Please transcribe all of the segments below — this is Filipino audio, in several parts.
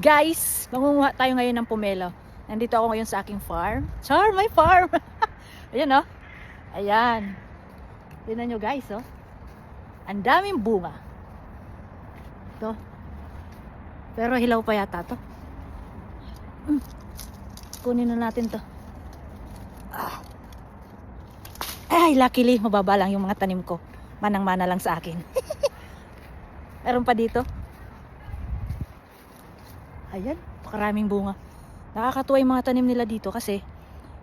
Guys, mangunguha tayo ngayon ng pomelo. Nandito ako ngayon sa aking farm. Char, my farm! Ayan oh. Ayan. Tignan nyo guys oh. Ang daming bunga. Ito. Pero hilaw pa yata to. Kunin na natin to. Ay, luckily, mababa lang yung mga tanim ko. Manang-mana lang sa akin. Meron pa dito. Ayan, pakaraming bunga. Nakakatuwa yung mga tanim nila dito kasi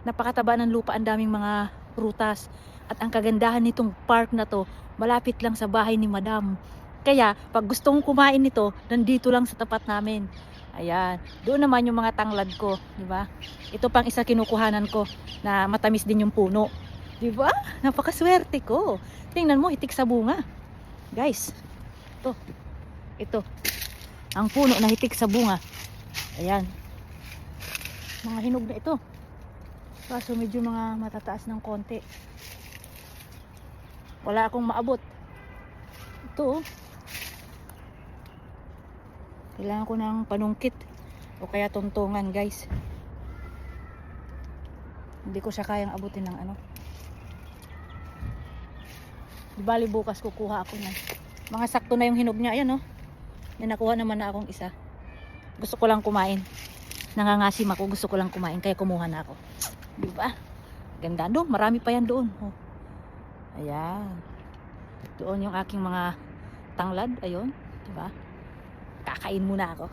napakataba ng lupa, ang daming mga prutas. At ang kagandahan nitong park na to, malapit lang sa bahay ni Madam. Kaya, pag gusto kong kumain nito, nandito lang sa tapat namin. Ayan, doon naman yung mga tanglad ko, di ba? Ito pang isa kinukuhanan ko na matamis din yung puno. Di ba? Napakaswerte ko. Tingnan mo, hitik sa bunga. Guys, ito. Ang puno na hitik sa bunga. Ayan. Mga hinog na ito. Kaso medyo mga matataas ng konti. Wala akong maabot. Ito. Kailangan ko ng panungkit. O kaya tuntungan guys. Hindi ko siya kayang abutin ng ano. Di bali bukas kukuha ako ng mga sakto na yung hinog niya. Ayan oh. May nakuha naman na akong isa. Gusto ko lang kumain. Nangangasim ako, gusto ko lang kumain. Kaya kumuha na ako. Diba? Ganda doon. Marami pa yan doon. Oh. Ayan. Doon yung aking mga tanglad. Ayun. Diba? Kakain muna ako.